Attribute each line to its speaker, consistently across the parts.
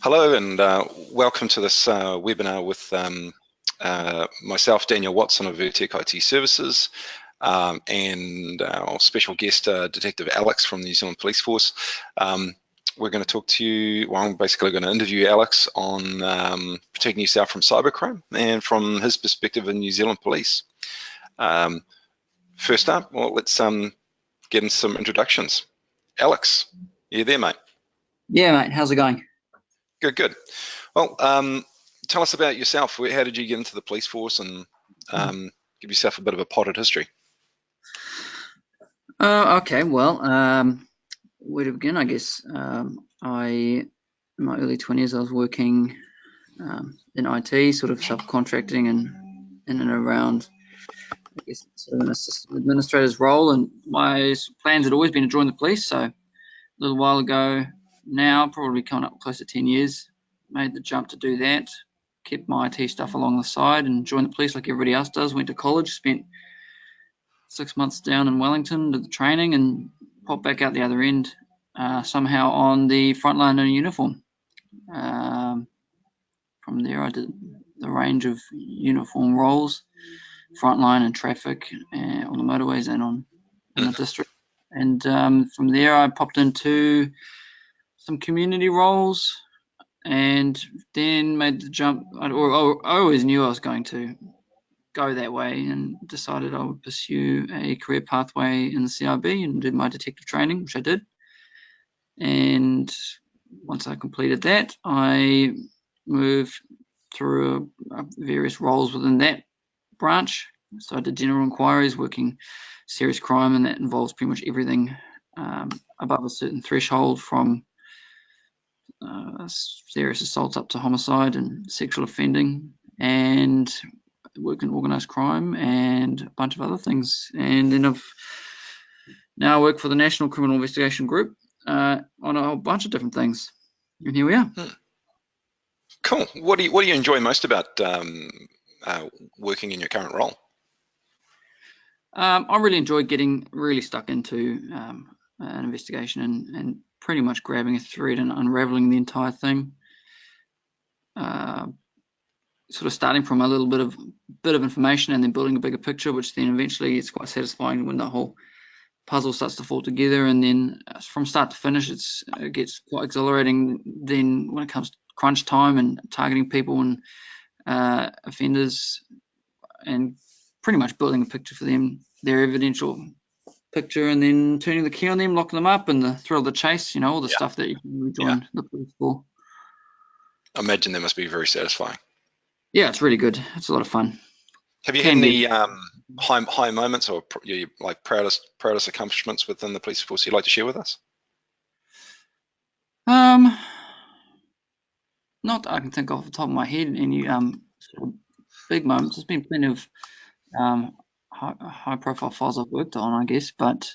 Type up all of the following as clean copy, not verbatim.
Speaker 1: Hello and welcome to this webinar with myself, Daniel Watson of Vertec IT Services, and our special guest, Detective Alex from the New Zealand Police Force. We're going to talk to you, well, I'm basically going to interview Alex on protecting yourself from cybercrime and from his perspective in New Zealand Police. First up, well, let's get into some introductions. Alex, you there, mate?
Speaker 2: Yeah, mate, how's it going?
Speaker 1: Good, good. Well, tell us about yourself. How did you get into the police force, and give yourself a bit of a potted history?
Speaker 2: Okay, well, where to begin, I guess. In my early 20s, I was working in IT, sort of subcontracting and in and around, I guess, sort of an assistant administrator's role. And my plans had always been to join the police. So a little while ago now, probably coming up close to 10 years, made the jump to do that. Kept my IT stuff along the side and joined the police like everybody else does. Went to college, spent 6 months down in Wellington, did the training, and popped back out the other end somehow on the front line in a uniform. From there, I did the range of uniform roles, frontline and traffic on the motorways and in the district. And from there, I popped into some community roles, and then made the jump. I always knew I was going to go that way, and decided I would pursue a career pathway in the CIB and did my detective training, which I did. And once I completed that, I moved through various roles within that branch. So I did general inquiries, working serious crime, and that involves pretty much everything above a certain threshold, from serious assaults up to homicide and sexual offending, and work in organised crime and a bunch of other things. And then I've now work for the National Criminal Investigation Group on a whole bunch of different things. And here we are.
Speaker 1: Cool. What do you enjoy most about working in your current role?
Speaker 2: I really enjoy getting really stuck into an investigation and pretty much grabbing a thread and unraveling the entire thing. Sort of starting from a little bit of information and then building a bigger picture, which then eventually is quite satisfying when the whole puzzle starts to fall together. And then from start to finish, it gets quite exhilarating. Then when it comes to crunch time and targeting people and offenders, and pretty much building a picture for them, their evidential picture, and then turning the key on them, locking them up, and the thrill of the chase, all the stuff that you can join the police for.
Speaker 1: I imagine that must be very satisfying.
Speaker 2: Yeah, it's really good. It's a lot of fun.
Speaker 1: Have you had any high moments or like proudest accomplishments within the police force you'd like to share with us?
Speaker 2: Not that I can think off the top of my head any sort of big moments. There's been plenty of high profile files I've worked on, I guess, but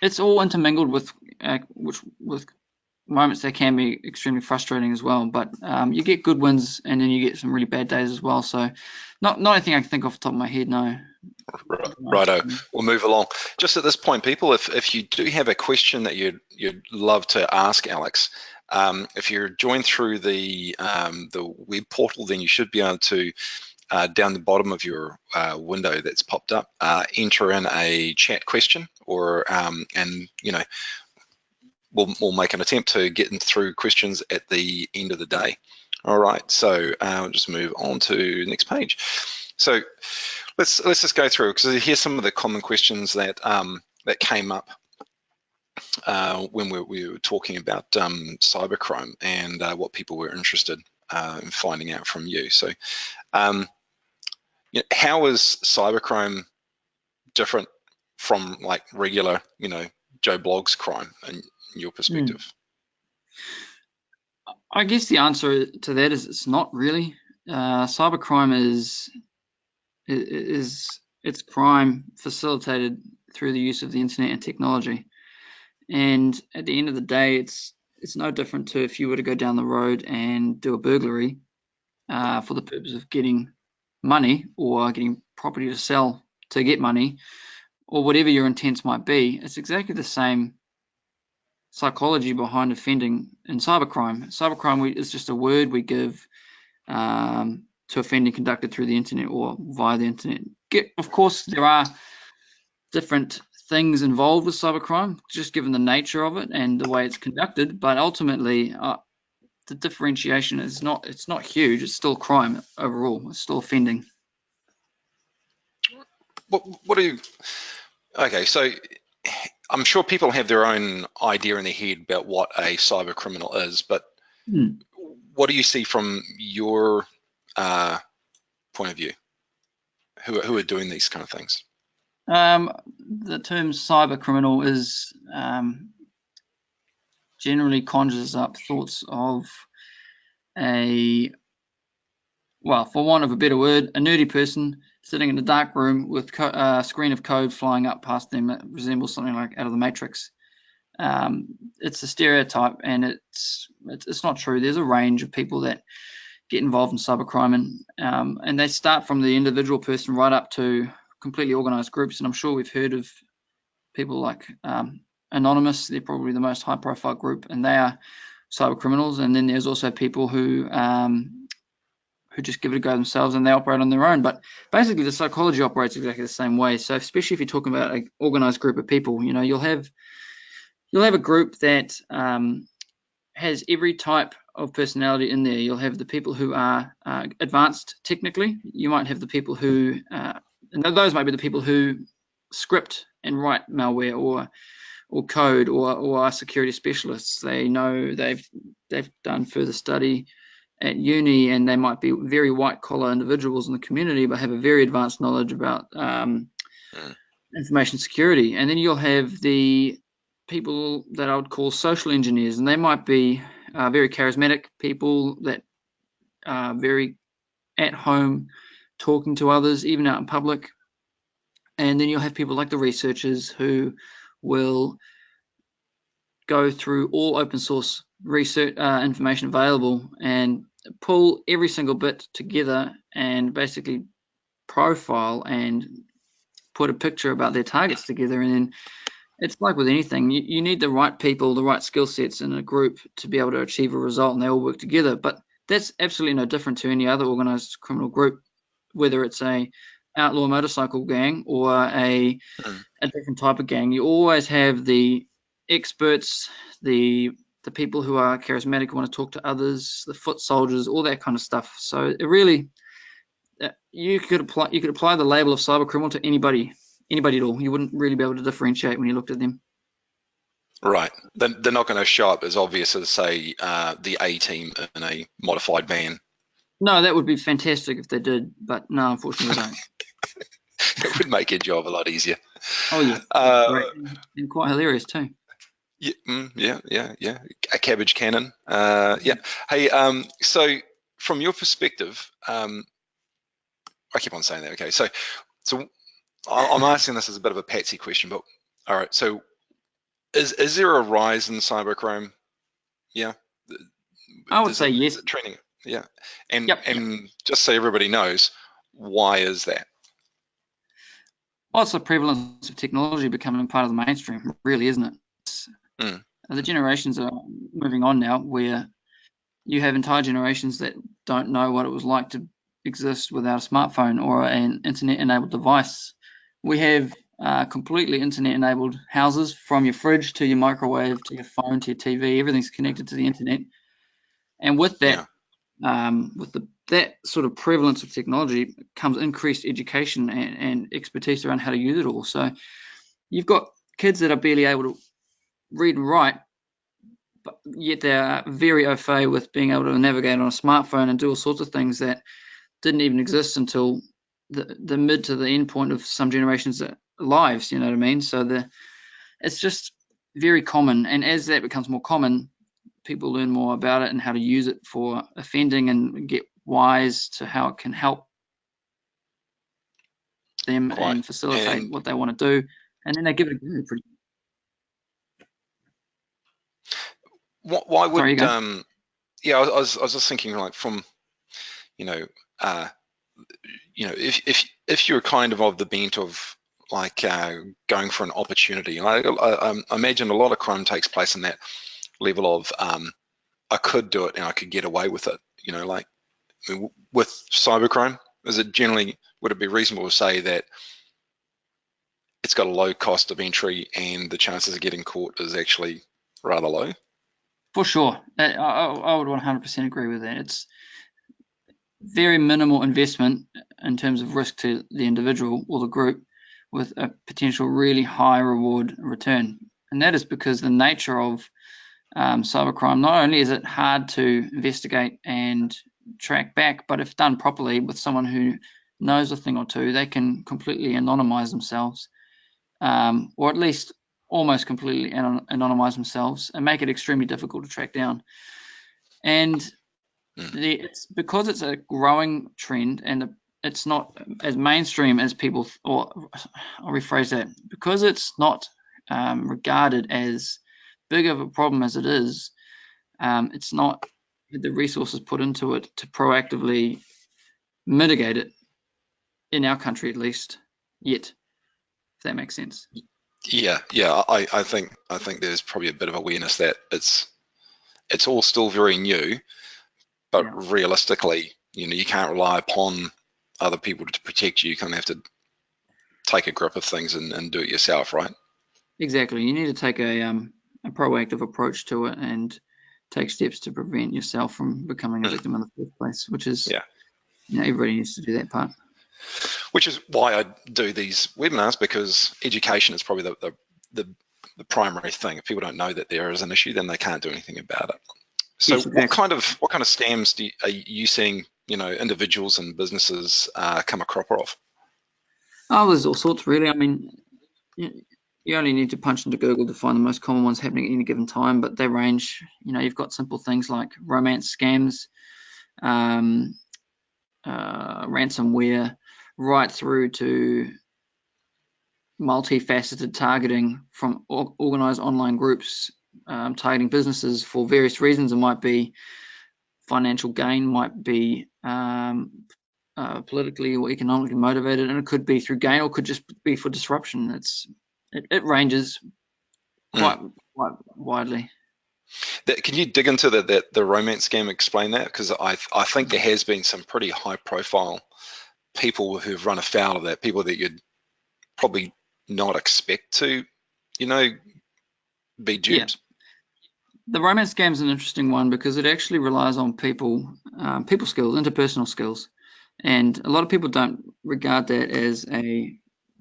Speaker 2: it's all intermingled with moments that can be extremely frustrating as well. But you get good wins, and then you get some really bad days as well. So not anything I can think off the top of my head, no.
Speaker 1: Righto, we'll move along. Just at this point, people, if you do have a question that you'd love to ask Alex, if you're joined through the web portal, then you should be able to, down the bottom of your window that's popped up, enter in a chat question, or and we'll make an attempt to get through questions at the end of the day. All right, so I'll just move on to the next page. So let's just go through, because here's some of the common questions that that came up when we were talking about cybercrime and what people were interested in finding out from you. So how is cybercrime different from like regular, Joe Blogg's crime in your perspective?
Speaker 2: I guess the answer to that is it's not really. Cybercrime is it's crime facilitated through the use of the internet and technology. And at the end of the day, it's no different to if you were to go down the road and do a burglary for the purpose of getting money or getting property to sell to get money, or whatever your intents might be. It's exactly the same psychology behind offending in cybercrime. Cybercrime is just a word we give to offending conducted through the internet or via the internet. Of course, there are different things involved with cybercrime, just given the nature of it and the way it's conducted. But ultimately, the differentiation is it's not huge. It's still crime overall. It's still offending.
Speaker 1: What do you? Okay, so I'm sure people have their own idea in their head about what a cyber criminal is, but what do you see from your point of view? Who are doing these kind of things?
Speaker 2: The term cyber criminal is generally conjures up thoughts of well, for want of a better word, a nerdy person sitting in a dark room with a screen of code flying up past them that resembles something like out of the Matrix. It's a stereotype, and it's not true. There's a range of people that get involved in cybercrime, and they start from the individual person right up to completely organized groups. And I'm sure we've heard of people like Anonymous. They're probably the most high-profile group, and they are cyber criminals. And then there's also people who just give it a go themselves and they operate on their own. But basically, the psychology operates exactly the same way. So especially if you're talking about an organized group of people, you'll have a group that has every type of personality in there. You'll have the people who are advanced technically. You might have the people who, and those might be the people who script and write malware or code or are security specialists. They know they've done further study at uni, and they might be very white collar individuals in the community, but have a very advanced knowledge about information security. And then you'll have the people that I would call social engineers, and they might be very charismatic people that are very at home talking to others, even out in public. And then you'll have people like the researchers who will go through all open source research information available and pull every single bit together and basically profile and put a picture about their targets together. And then it's like with anything, you need the right people, the right skill sets in a group to be able to achieve a result, and they all work together. But that's absolutely no different to any other organized criminal group, whether it's a outlaw motorcycle gang or a different type of gang. You always have the experts, the people who are charismatic, who want to talk to others, the foot soldiers, all that kind of stuff. So it really, you could apply the label of cyber criminal to anybody at all. You wouldn't really be able to differentiate when you looked at them.
Speaker 1: Right. They're not going to show up as obvious as, say, the A team in a modified van.
Speaker 2: No, that would be fantastic if they did, but no, unfortunately they don't.
Speaker 1: It would make your job a lot easier.
Speaker 2: Oh yeah, great. And quite hilarious too.
Speaker 1: Yeah. A cabbage cannon. Yeah. Hey, so from your perspective, I keep on saying that. Okay, so I'm asking this as a bit of a patsy question, but all right. So, is there a rise in cybercrime? Yeah.
Speaker 2: I would say yes.
Speaker 1: Training. Yeah. And just so everybody knows, why is that?
Speaker 2: Well, it's the prevalence of technology becoming part of the mainstream, really, isn't it? The generations are moving on now where you have entire generations that don't know what it was like to exist without a smartphone or an internet-enabled device. We have completely internet-enabled houses, from your fridge to your microwave to your phone to your TV. Everything's connected to the internet. And with that, that sort of prevalence of technology comes increased education and expertise around how to use it all. So you've got kids that are barely able to read and write, but yet they are very au fait with being able to navigate on a smartphone and do all sorts of things that didn't even exist until the mid to the end point of some generations' lives, you know what I mean? So it's just very common, and as that becomes more common, people learn more about it and how to use it for offending and get wise to how it can help them and facilitate what they want to do, and then they give it a go.
Speaker 1: Why would yeah? I was just thinking, like, from if you're kind of the bent of like going for an opportunity. I imagine a lot of crime takes place in that level of I could do it and I could get away with it. You know, like with cybercrime, would it be reasonable to say that it's got a low cost of entry and the chances of getting caught is actually rather low?
Speaker 2: For sure. I would 100% agree with that. It's very minimal investment in terms of risk to the individual or the group, with a potential really high reward return. And that is because the nature of cybercrime, not only is it hard to investigate and track back, but if done properly with someone who knows a thing or two, they can completely anonymize themselves, or at least almost completely anonymize themselves, and make it extremely difficult to track down. And it's because it's a growing trend, and it's not as mainstream as people, or I'll rephrase that, because it's not regarded as big of a problem as it is. It's not the resources put into it to proactively mitigate it, in our country at least, yet, if that makes sense.
Speaker 1: Yeah, I think there's probably a bit of awareness that it's all still very new, but realistically, you can't rely upon other people to protect you. You kind of have to take a grip of things and do it yourself, right?
Speaker 2: Exactly. You need to take a proactive approach to it and take steps to prevent yourself from becoming a victim in the first place, which is, everybody needs to do that part.
Speaker 1: Which is why I do these webinars, because education is probably the primary thing. If people don't know that there is an issue, then they can't do anything about it. So yes, exactly. what kind of scams are you seeing, individuals and businesses come a cropper of?
Speaker 2: Oh, there's all sorts, really. I mean, you only need to punch into Google to find the most common ones happening at any given time, but they range. You've got simple things like romance scams, ransomware, right through to multifaceted targeting from organized online groups, targeting businesses for various reasons. It might be financial gain, might be politically or economically motivated, and it could be through gain, or could just be for disruption. It ranges quite widely.
Speaker 1: Can you dig into the romance scam? Explain that, because I think there has been some pretty high profile people who've run afoul of that, people that you'd probably not expect to, be duped.
Speaker 2: Yeah. The romance scam is an interesting one because it actually relies on people skills, interpersonal skills, and a lot of people don't regard that as a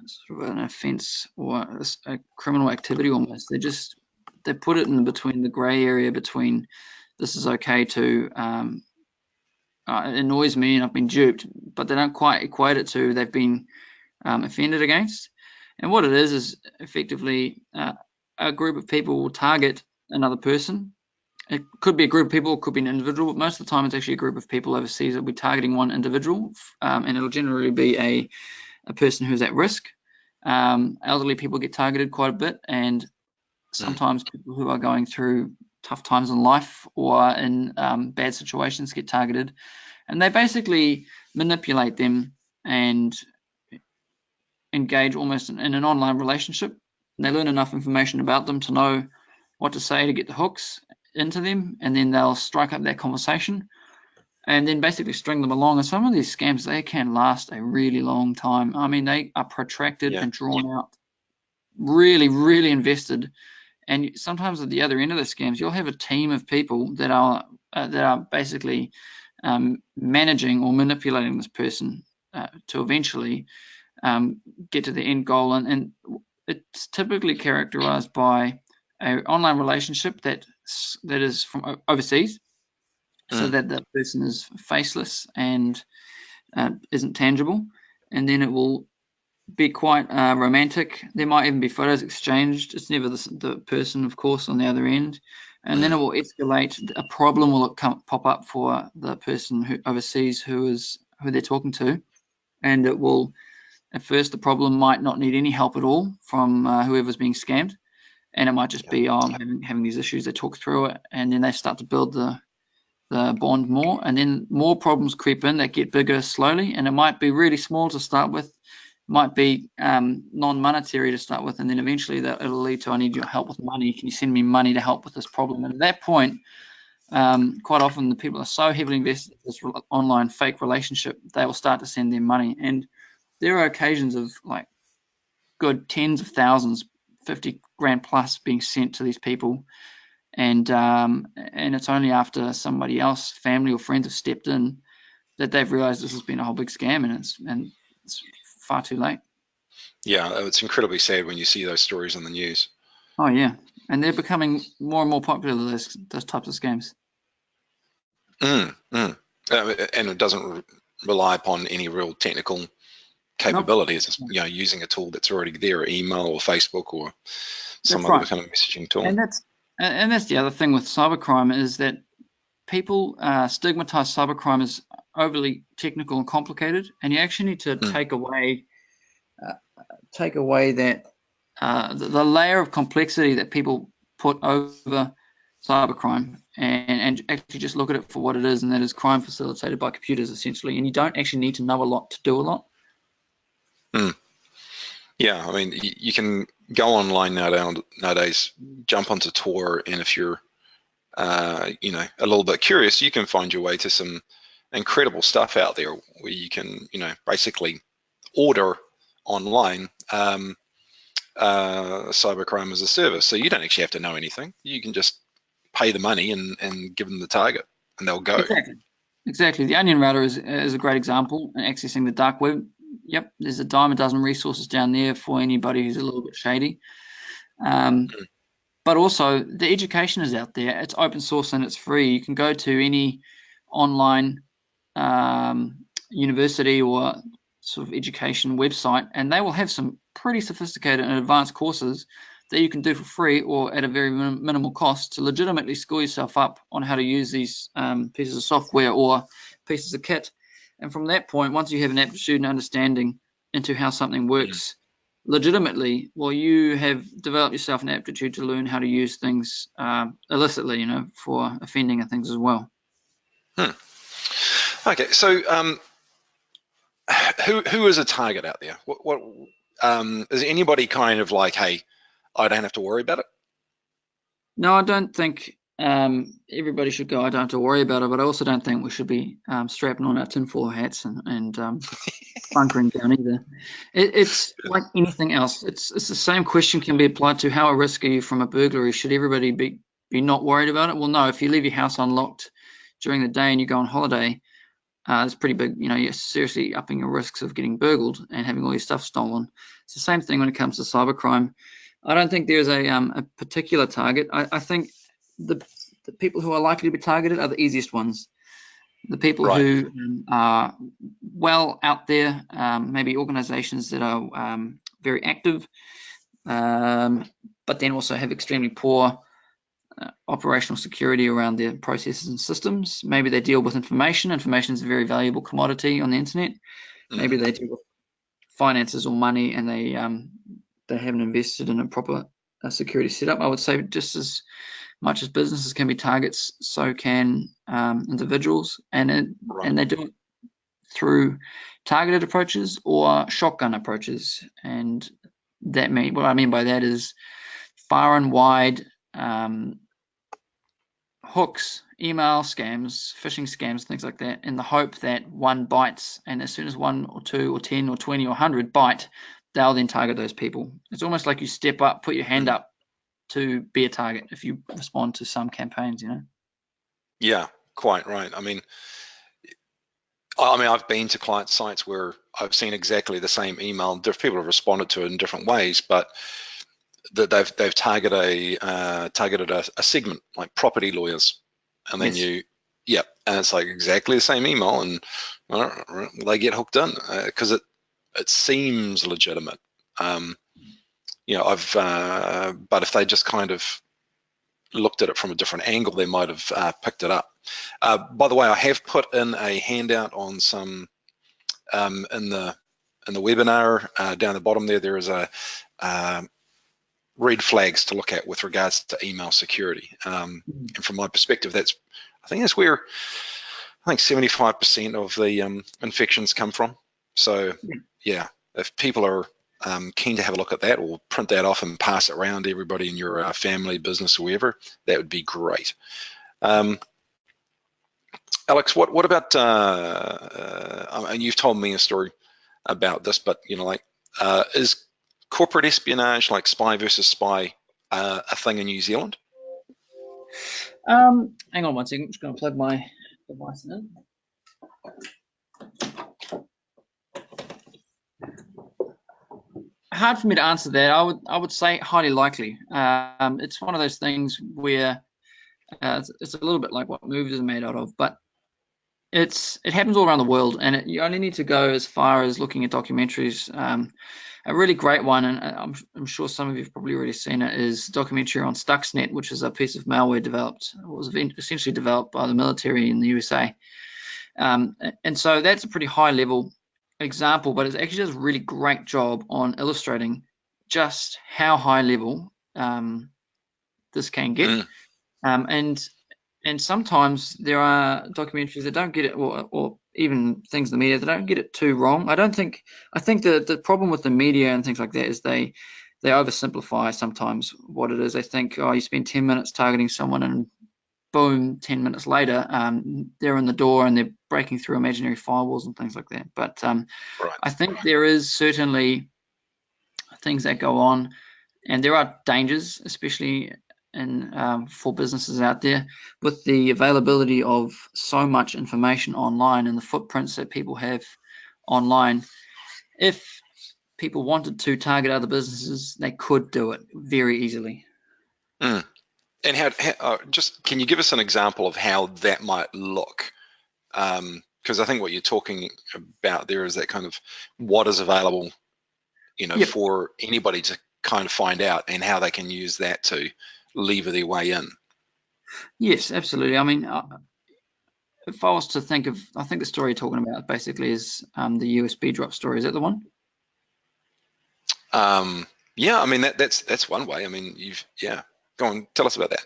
Speaker 2: sort of an offence or a criminal activity almost. They put it in between the grey area between this is okay to it annoys me and I've been duped, but they don't quite equate it to they've been offended against. And what it is effectively a group of people will target another person. It could be a group of people, it could be an individual, but most of the time it's actually a group of people overseas that will be targeting one individual, and it'll generally be a person who's at risk. Elderly people get targeted quite a bit, and sometimes people who are going through tough times in life or in bad situations get targeted, and they basically manipulate them and engage almost in an online relationship. And they learn enough information about them to know what to say to get the hooks into them, and then they'll strike up that conversation and then basically string them along. And some of these scams, they can last a really long time. I mean, they are protracted and drawn out, really, really invested. And sometimes at the other end of the scams, you'll have a team of people that are basically managing or manipulating this person to eventually get to the end goal. And it's typically characterized by an online relationship that is from overseas, so that the person is faceless and isn't tangible, and then it will be quite romantic. There might even be photos exchanged. It's never the person, of course, on the other end, and then it will escalate. A problem will pop up for the person overseas who they're talking to, and it will. At first, the problem might not need any help at all from whoever's being scammed, and it might just be, I'm having these issues. They talk through it, and then they start to build the bond more, and then more problems creep in that get bigger slowly, and it might be really small to start with, might be non-monetary to start with, and then eventually that it'll lead to, I need your help with money. Can you send me money to help with this problem? And at that point, quite often the people are so heavily invested in this online fake relationship, they will start to send them money. And there are occasions of like good tens of thousands, 50 grand plus being sent to these people. And it's only after somebody else, family or friends, have stepped in that they've realized this has been a whole big scam, and it's far too late.
Speaker 1: Yeah, it's incredibly sad when you see those stories on the news.
Speaker 2: Oh yeah, and they're becoming more and more popular, those types of scams.
Speaker 1: And it doesn't rely upon any real technical
Speaker 2: Nope.
Speaker 1: capability. It's just, using a tool that's already there, email or Facebook or some
Speaker 2: That's
Speaker 1: other
Speaker 2: right.
Speaker 1: kind of messaging tool.
Speaker 2: And that's the other thing with cybercrime, is that people stigmatize cybercrime as overly technical and complicated, and you actually need to take away that the layer of complexity that people put over cybercrime, and actually just look at it for what it is, and that is crime facilitated by computers, essentially. And you don't actually need to know a lot to do a lot.
Speaker 1: Yeah, I mean, you can go online nowadays, jump onto Tor, and if you're, a little bit curious, you can find your way to some incredible stuff out there where you can, basically order online cybercrime as a service. So you don't actually have to know anything. You can just pay the money and give them the target, and they'll go.
Speaker 2: Exactly. The Onion Router is a great example in accessing the dark web. Yep, there's a dime a dozen resources down there for anybody who's a little bit shady. But also, the education is out there. It's open source and it's free. You can go to any online university or sort of education website, and they will have some pretty sophisticated and advanced courses that you can do for free or at a very minimal cost to legitimately school yourself up on how to use these pieces of software or pieces of kit. And from that point, once you have an aptitude and understanding into how something works legitimately, well, you have developed yourself an aptitude to learn how to use things illicitly, for offending and things as well.
Speaker 1: Okay, so who is a target out there? What is anybody kind of like, hey, I don't have to worry about it?
Speaker 2: No, I don't think everybody should go, I don't have to worry about it, but I also don't think we should be strapping on our tinfoil hats and bunkering down either. It's like anything else. It's the same question can be applied to how at risk are you from a burglary? Should everybody be not worried about it? Well, no. If you leave your house unlocked during the day and you go on holiday, it's pretty big. You're seriously upping your risks of getting burgled and having all your stuff stolen. It's the same thing when it comes to cybercrime. I don't think there's a particular target. I think the people who are likely to be targeted are the easiest ones. The people who are well out there, maybe organizations that are very active, but then also have extremely poor operational security around their processes and systems. Maybe they deal with information. Information is a very valuable commodity on the internet. Maybe they deal with finances or money, and they haven't invested in a proper security setup. I would say just as much as businesses can be targets, so can individuals, and they do it through targeted approaches or shotgun approaches. And what I mean by that is far and wide hooks, email scams, phishing scams, things like that, in the hope that one bites, and as soon as 1 or 2 or 10 or 20 or 100 bite, they'll then target those people. It's almost like you step up, put your hand up to be a target if you respond to some campaigns,
Speaker 1: Yeah, quite right. I mean, I've been to client sites where I've seen exactly the same email. Different people have responded to it in different ways, but they've targeted a segment like property lawyers, and then and it's like exactly the same email, and they get hooked in because it seems legitimate. But if they just kind of looked at it from a different angle, they might have picked it up. By the way, I have put in a handout on some in the webinar down the bottom there. There is a red flags to look at with regards to email security. And from my perspective, I think that's where 75% of the infections come from. So yeah, if people are keen to have a look at that, or print that off and pass it around to everybody in your family, business, or wherever, that would be great. Alex, what about, and you've told me a story about this, but is corporate espionage, like spy versus spy, a thing in New Zealand?
Speaker 2: Hang on one second, I'm just going to plug my device in. Hard for me to answer that. I would say highly likely. It's one of those things where it's a little bit like what movies are made out of, but it happens all around the world, and you only need to go as far as looking at documentaries. A really great one, and I'm sure some of you have probably already seen it, is a documentary on Stuxnet, which is a piece of malware was essentially developed by the military in the USA. And so that's a pretty high level example, but it actually does a really great job on illustrating just how high level this can get. And sometimes there are documentaries that don't get it, or even things in the media that don't get it too wrong. I think the problem with the media and things like that is they oversimplify sometimes what it is. They think, oh, you spend 10 minutes targeting someone and boom, 10 minutes later, they're in the door and they're breaking through imaginary firewalls and things like that. But
Speaker 1: right.
Speaker 2: I think there is certainly things that go on, and there are dangers, especially for businesses out there, with the availability of so much information online and the footprints that people have online. If people wanted to target other businesses, they could do it very easily.
Speaker 1: And how just can you give us an example of how that might look? Because I think what you're talking about there is that kind of what is available,
Speaker 2: Yep.
Speaker 1: for anybody to kind of find out, and how they can use that to lever their way in.
Speaker 2: Yes, absolutely. I mean, if I was to think of, I think the story you're talking about basically is the USB drop story. Is that the one?
Speaker 1: Yeah, I mean that's one way. I mean, go on, tell us about that.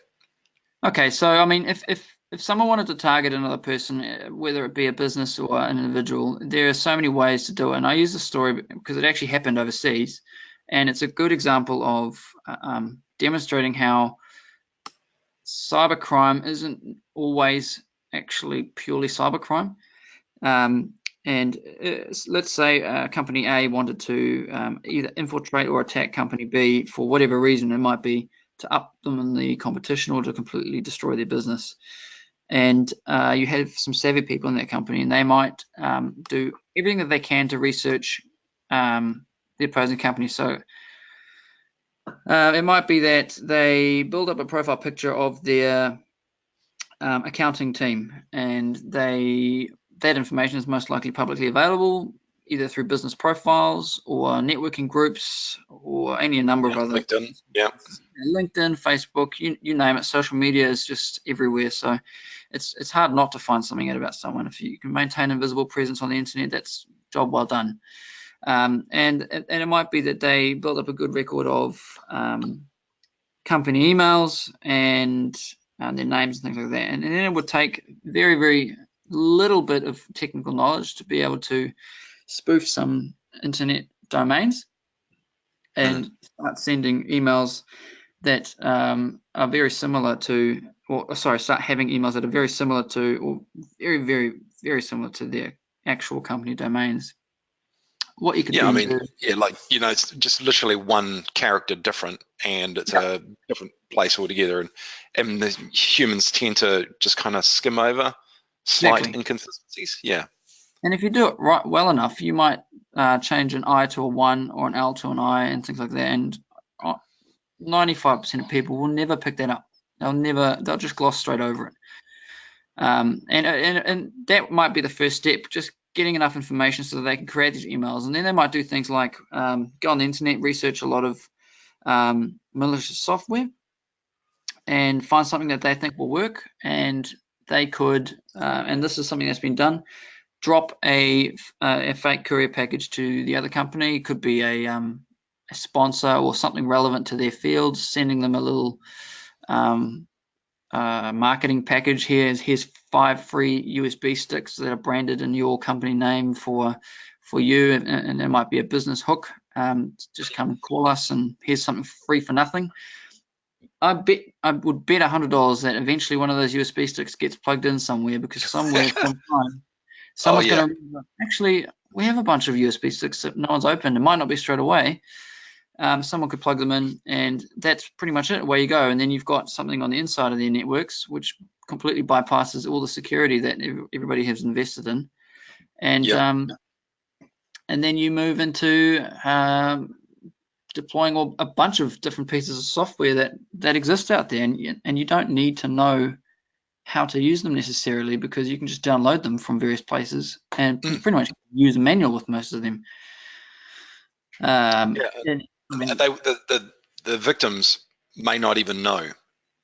Speaker 2: Okay, so I mean, if someone wanted to target another person, whether it be a business or an individual, there are so many ways to do it. And I use the story because it actually happened overseas, and it's a good example of demonstrating how cybercrime isn't always actually purely cybercrime. And let's say company A wanted to either infiltrate or attack company B for whatever reason. It might be to up them in the competition or to completely destroy their business. And you have some savvy people in that company, and they might do everything that they can to research the opposing company. So it might be that they build up a profile picture of their accounting team, and that information is most likely publicly available, either through business profiles or networking groups or any number of other
Speaker 1: LinkedIn, yeah,
Speaker 2: LinkedIn, Facebook, you name it. Social media is just everywhere, so it's hard not to find something out about someone. If you can maintain a visible presence on the internet, that's job well done. And it might be that they build up a good record of company emails and their names and things like that. And then it would take very, very little bit of technical knowledge to be able to spoof some internet domains and start sending emails that are very similar to, start having emails that are very similar to, or very, very, very similar to their actual company domains. What you could
Speaker 1: it's just literally one character different, and it's a different place altogether, and the humans tend to just kind of skim over slight inconsistencies. Yeah.
Speaker 2: And if you do it right well enough, you might change an I to a 1 or an L to an I and things like that. And 95% of people will never pick that up. They'll just gloss straight over it. And that might be the first step, just getting enough information so that they can create these emails. And then they might do things like go on the internet, research a lot of malicious software, and find something that they think will work. And they could, and this is something that's been done, drop a fake courier package to the other company. It could be a sponsor or something relevant to their field, sending them a little marketing package. Here's 5 free USB sticks that are branded in your company name for for you, and there might be a business hook. Just come and call us, and here's something free for nothing. I would bet $100 that eventually one of those USB sticks gets plugged in somewhere, because somewhere at point in time, someone's
Speaker 1: yeah.
Speaker 2: going to remember, actually, we have a bunch of USB sticks that no one's opened. It might not be straight away. Someone could plug them in, and that's pretty much it. Away you go. And then you've got something on the inside of their networks which completely bypasses all the security that everybody has invested in. And
Speaker 1: Yeah.
Speaker 2: and then you move into deploying a bunch of different pieces of software that exist out there, and you don't need to know how to use them necessarily, because you can just download them from various places, and you pretty much use a manual with most of them.
Speaker 1: Yeah. And the victims may not even know.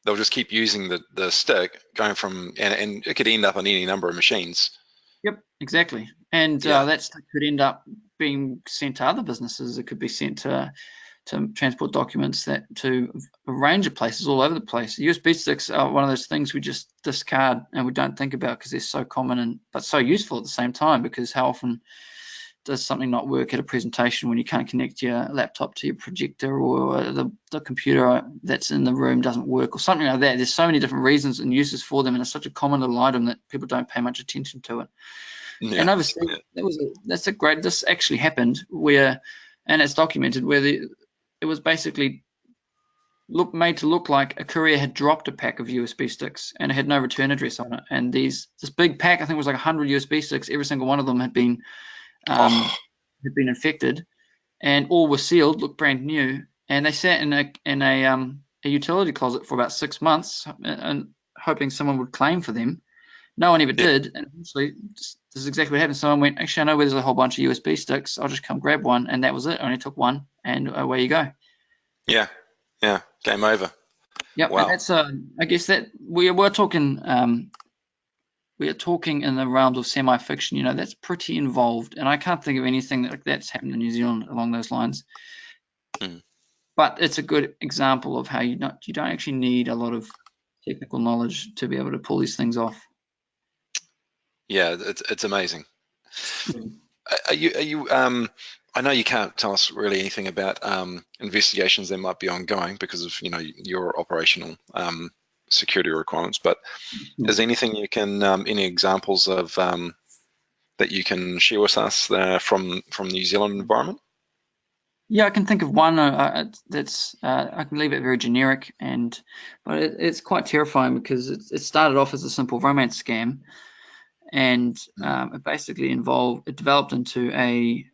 Speaker 1: They'll just keep using the stick, going from, and it could end up on any number of machines.
Speaker 2: Yep, exactly. And that stick could end up being sent to other businesses. It could be sent to transport documents to a range of places all over the place. USB sticks are one of those things we just discard and we don't think about, because they're so common but so useful at the same time. Because how often does something not work at a presentation when you can't connect your laptop to your projector, or the computer that's in the room doesn't work, or something like that? There's so many different reasons and uses for them, and it's such a common little item that people don't pay much attention to it.
Speaker 1: Yeah.
Speaker 2: And overseas, this actually happened where, and it's documented, where it was basically made to look like a courier had dropped a pack of USB sticks and it had no return address on it. And this big pack, I think it was like 100 USB sticks, every single one of them had been infected, and all were sealed, looked brand new, and they sat in a utility closet for about 6 months, and hoping someone would claim for them. No one ever did, and eventually this is exactly what happened. Someone went, actually, I know where there's a whole bunch of USB sticks, I'll just come grab one, and that was it. I only took one, and away you go.
Speaker 1: Yeah, game over.
Speaker 2: Yep. Wow. And that's I guess that we're talking in the realms of semi-fiction. That's pretty involved, and I can't think of anything that's happened in New Zealand along those lines. But it's a good example of how you don't actually need a lot of technical knowledge to be able to pull these things off.
Speaker 1: Yeah, it's amazing. Are you I know you can't tell us really anything about investigations that might be ongoing because of your operational security requirements, but is there anything you can any examples of that you can share with us from New Zealand environment?
Speaker 2: Yeah, I can think of one that's I can leave it very generic, but it's quite terrifying, because it started off as a simple romance scam, and it basically developed into a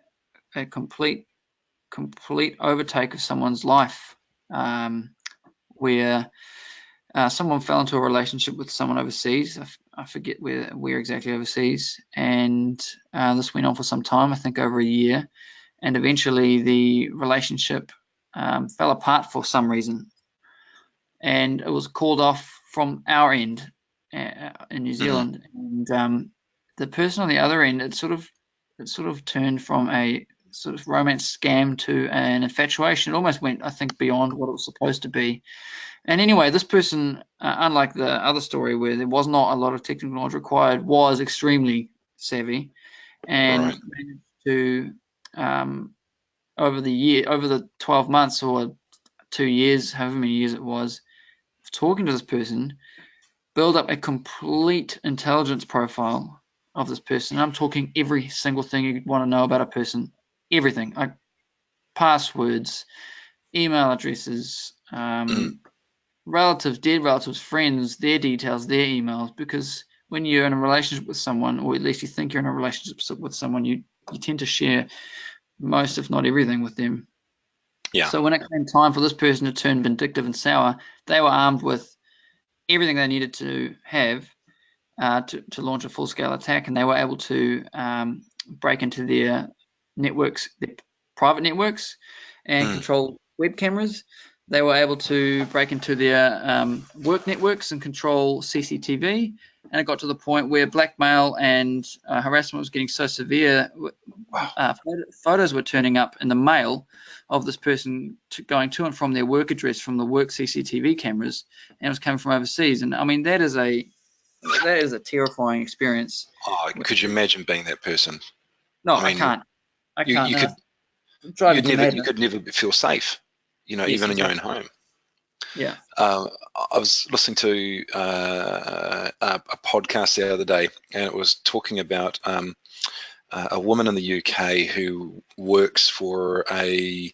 Speaker 2: complete overtake of someone's life, where someone fell into a relationship with someone overseas. I forget where exactly overseas, and this went on for some time, I think over a year. And eventually the relationship fell apart for some reason, and it was called off from our end in New Zealand. And the person on the other end, it sort of turned from a sort of romance scam to an infatuation. It almost went, I think, beyond what it was supposed to be. And anyway, this person, unlike the other story where there was not a lot of technical knowledge required, was extremely savvy, and managed to over the 12 months or 2 years, however many years it was, talking to this person, build up a complete intelligence profile of this person. I'm talking every single thing you'd want to know about a person, everything, like passwords, email addresses, relatives, dead relatives, friends, their details, their emails, because when you're in a relationship with someone, or at least you think you're in a relationship with someone, you tend to share most, if not everything, with them. Yeah. So when it came time for this person to turn vindictive and sour, they were armed with everything they needed to have to launch a full-scale attack, and they were able to break into their networks, their private networks, and control web cameras. They were able to break into their work networks and control CCTV. And it got to the point where blackmail and harassment was getting so severe, photos were turning up in the mail of this person going to and from their work address from the work CCTV cameras, and it was coming from overseas. And I mean, that is a terrifying experience.
Speaker 1: Oh, could you imagine being that person?
Speaker 2: No, I can't. I
Speaker 1: You
Speaker 2: can't
Speaker 1: you could
Speaker 2: drive a
Speaker 1: you
Speaker 2: tornado.
Speaker 1: could never feel safe, you know,
Speaker 2: Yes,
Speaker 1: even in your own
Speaker 2: exactly.
Speaker 1: home.
Speaker 2: Yeah.
Speaker 1: I was listening to a podcast the other day, and it was talking about a woman in the UK who works for a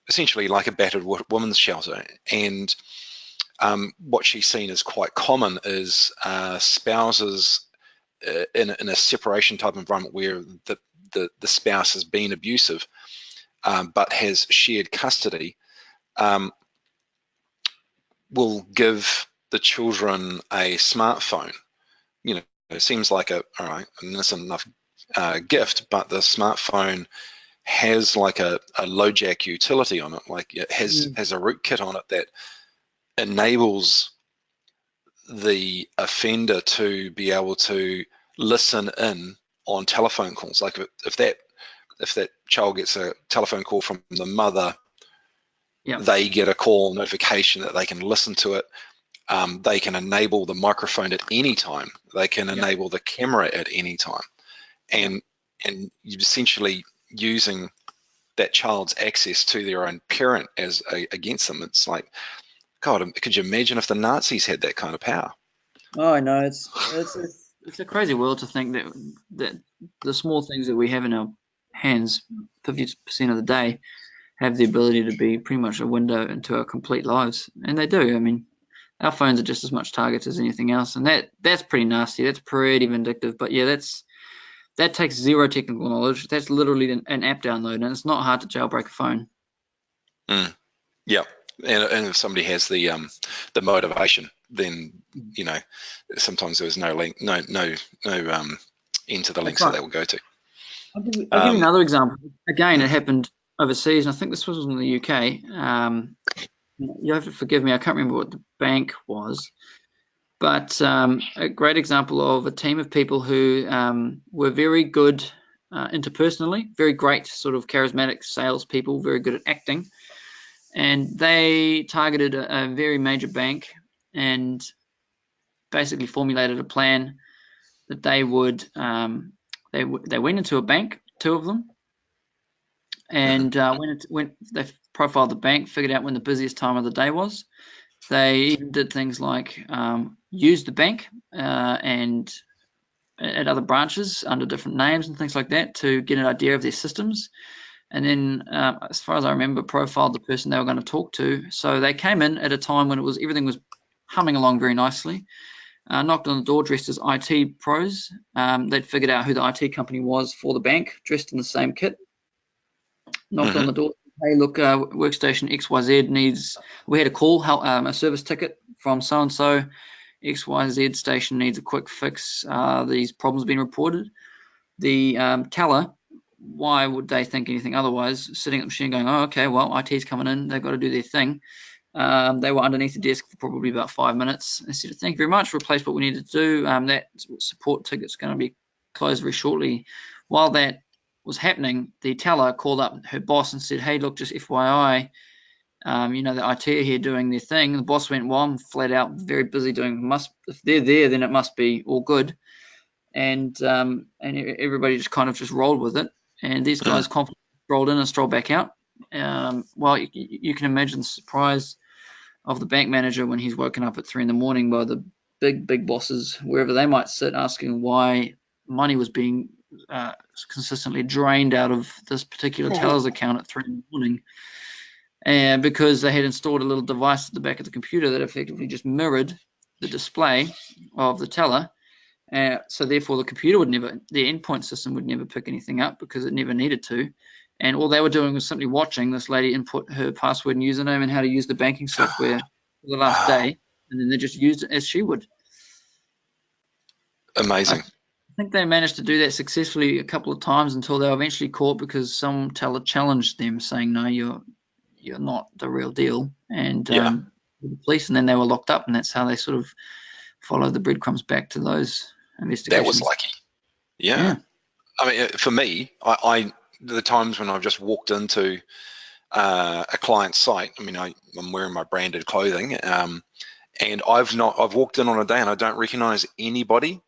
Speaker 1: essentially like a battered women's shelter, and what she's seen as quite common is spouses in a separation type environment where the spouse has been abusive, but has shared custody, um, will give the children a smartphone. You know, it seems like all right, an innocent enough gift, but the smartphone has like a LoJack utility on it, like it has a rootkit on it that enables the offender to be able to listen in on telephone calls. Like if that child gets a telephone call from the mother,
Speaker 2: Yeah.
Speaker 1: they get a call notification that they can listen to it. They can enable the microphone at any time. They can enable the camera at any time, and you're essentially using that child's access to their own parent as against them. It's like, God, could you imagine if the Nazis had that kind of power?
Speaker 2: Oh, I know. It's a crazy world to think that the small things that we have in our hands, 50% of the day, have the ability to be pretty much a window into our complete lives, and they do. I mean, our phones are just as much targets as anything else, and that's pretty nasty. That's pretty vindictive. But yeah, that takes zero technical knowledge. That's literally an app download, and it's not hard to jailbreak a phone.
Speaker 1: Yeah, and if somebody has the motivation, then you know sometimes there was no link, no end to the
Speaker 2: That's
Speaker 1: links that
Speaker 2: right.
Speaker 1: they will go to.
Speaker 2: I'll give you another example. Again, it happened overseas, and I think this was in the UK. You have to forgive me, I can't remember what the bank was, but a great example of a team of people who were very good interpersonally, very great sort of charismatic salespeople, very good at acting, and they targeted a very major bank and basically formulated a plan that they would they went into a bank, two of them, and when they profiled the bank, figured out when the busiest time of the day was. They even did things like use the bank and at other branches under different names and things like that to get an idea of their systems. And then, as far as I remember, profiled the person they were going to talk to. So they came in at a time when everything was humming along very nicely. Knocked on the door dressed as IT pros. They'd figured out who the IT company was for the bank, dressed in the same kit. Knocked on the door. Hey, look, workstation XYZ needs. We had a call, a service ticket from so and so. XYZ station needs a quick fix. These problems have been reported. The teller, why would they think anything otherwise? Sitting at the machine going, oh, okay, well, IT's coming in. They've got to do their thing. They were underneath the desk for probably about 5 minutes. They said, thank you very much, replaced what we needed to do. That support ticket's going to be closed very shortly. While that was happening, the teller called up her boss and said, hey, look, just FYI, the IT are here doing their thing. The boss went, well, I'm flat out very busy doing, if they're there, then it must be all good. And everybody just kind of just rolled with it. And these guys confidently strolled in and strolled back out. Well, you can imagine the surprise of the bank manager when he's woken up at 3 a.m. by the big bosses, wherever they might sit, asking why money was being consistently drained out of this particular teller's account at 3 a.m. And because they had installed a little device at the back of the computer that effectively just mirrored the display of the teller. So therefore the computer the endpoint system would never pick anything up because it never needed to. And all they were doing was simply watching this lady input her password and username and how to use the banking software for the last day. And then they just used it as she would.
Speaker 1: Amazing.
Speaker 2: I think they managed to do that successfully a couple of times until they were eventually caught because some teller challenged them saying, no, you're not the real deal. And the police, and then they were locked up, and that's how they sort of followed the breadcrumbs back to those investigations.
Speaker 1: That was lucky. Yeah. I mean, for me, the times when I've just walked into a client's site, I mean, I'm wearing my branded clothing, and I've walked in on a day and I don't recognize anybody